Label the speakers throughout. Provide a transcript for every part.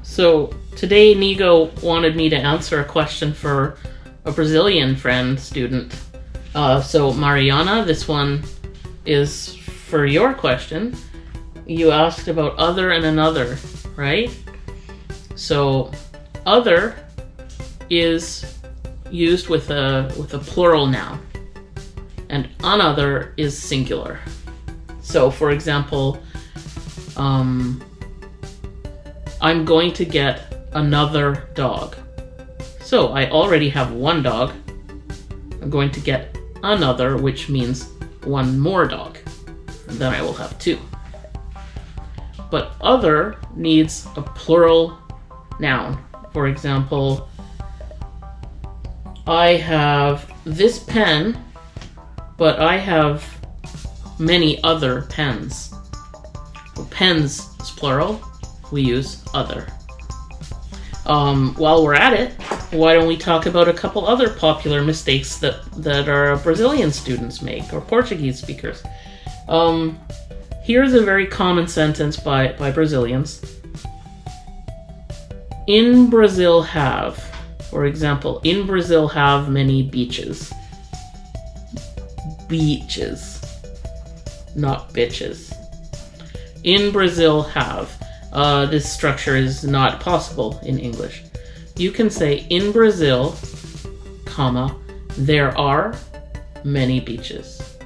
Speaker 1: So today Nigo wanted me to answer a question for a Brazilian friend student. So Mariana, this one is for your question. You asked about other and another, right? So other is used with a plural noun, and another is singular. So for example, I'm going to get another dog. So I already have one dog. I'm going to get another, which means one more dog. And then I will have two. But other needs a plural noun. For example, I have this pen, but I have many other pens. So pens is plural. We use other. While we're at it, why don't we talk about a couple other popular mistakes that our Brazilian students make, or Portuguese speakers. Here's a very common sentence by Brazilians. In Brazil have, for example, in Brazil have many beaches. Beaches, not bitches. In Brazil have. This structure is not possible in English. You can say, in Brazil, comma, there are many beaches.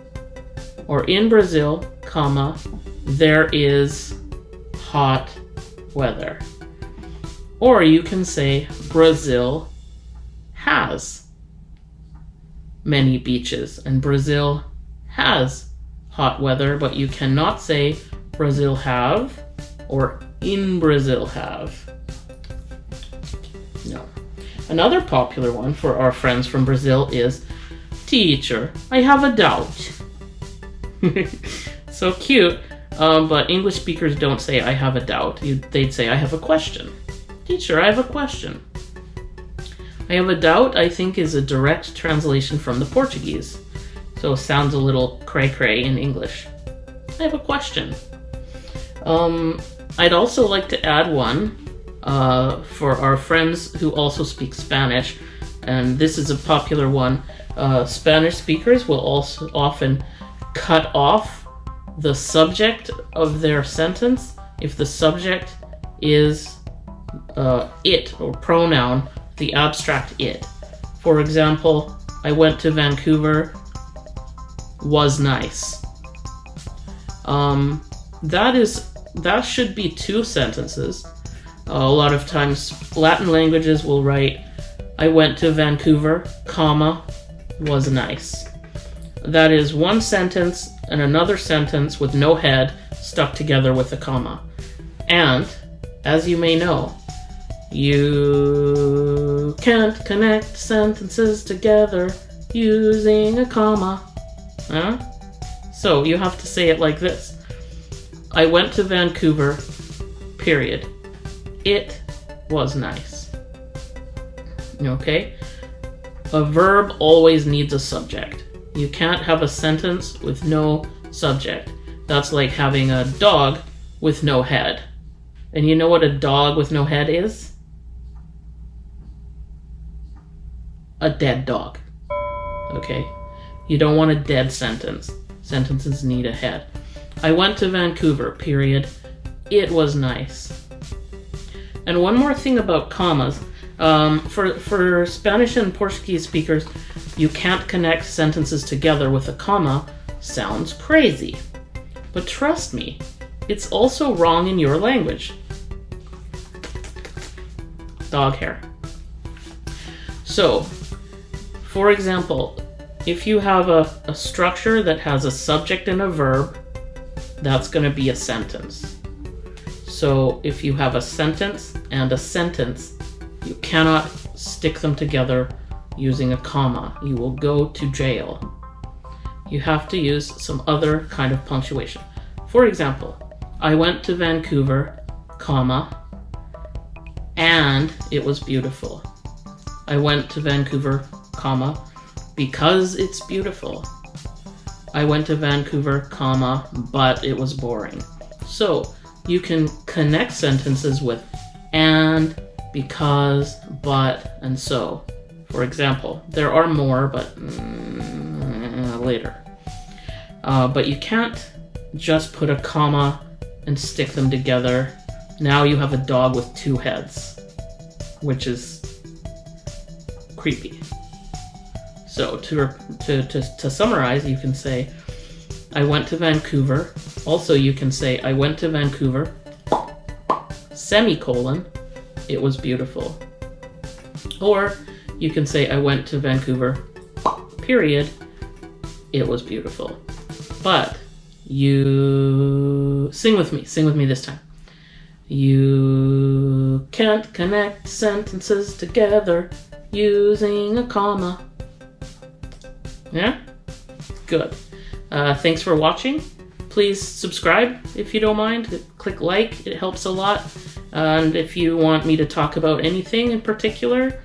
Speaker 1: Or in Brazil, comma, there is hot weather. Or you can say, Brazil has many beaches, and Brazil has hot weather, but you cannot say Brazil have or in Brazil have. No. Another popular one for our friends from Brazil is, teacher, I have a doubt. So cute, but English speakers don't say I have a doubt. They'd say I have a question. Teacher, I have a question. I have a doubt, I think, is a direct translation from the Portuguese. So it sounds a little cray-cray in English. I have a question. I'd also like to add one for our friends who also speak Spanish, and this is a popular one. Spanish speakers will also often cut off the subject of their sentence if the subject is it, or pronoun, the abstract it. For example, I went to Vancouver, was nice. That should be two sentences. A lot of times Latin languages will write, I went to Vancouver, comma, was nice. That is one sentence and another sentence with no head stuck together with a comma. And, as you may know, you can't connect sentences together using a comma. Huh? So you have to say it like this. I went to Vancouver, period. It was nice. Okay? A verb always needs a subject. You can't have a sentence with no subject. That's like having a dog with no head. And you know what a dog with no head is? A dead dog. Okay? You don't want a dead sentence. Sentences need a head. I went to Vancouver, period. It was nice. And one more thing about commas. For Spanish and Portuguese speakers, you can't connect sentences together with a comma. Sounds crazy. But trust me, it's also wrong in your language. Dog hair. So, for example, if you have a structure that has a subject and a verb, that's going to be a sentence. So if you have a sentence and a sentence, you cannot stick them together using a comma. You will go to jail. You have to use some other kind of punctuation. For example, I went to Vancouver, comma, and it was beautiful. I went to Vancouver, comma, because it's beautiful. I went to Vancouver, comma, but it was boring. So you can connect sentences with and, because, but, and so. For example, there are more, but later. But you can't just put a comma and stick them together. Now you have a dog with two heads, which is creepy. So to summarize, you can say, I went to Vancouver. Also, you can say, I went to Vancouver, semicolon, it was beautiful. Or you can say, I went to Vancouver, period, it was beautiful. But you sing with me this time. You can't connect sentences together using a comma. Yeah? Good. Thanks for watching. Please subscribe if you don't mind. Click like, it helps a lot. And if you want me to talk about anything in particular,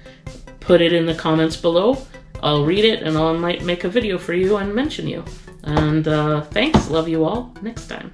Speaker 1: put it in the comments below. I'll read it and I might make a video for you and mention you. And thanks, love you all, next time.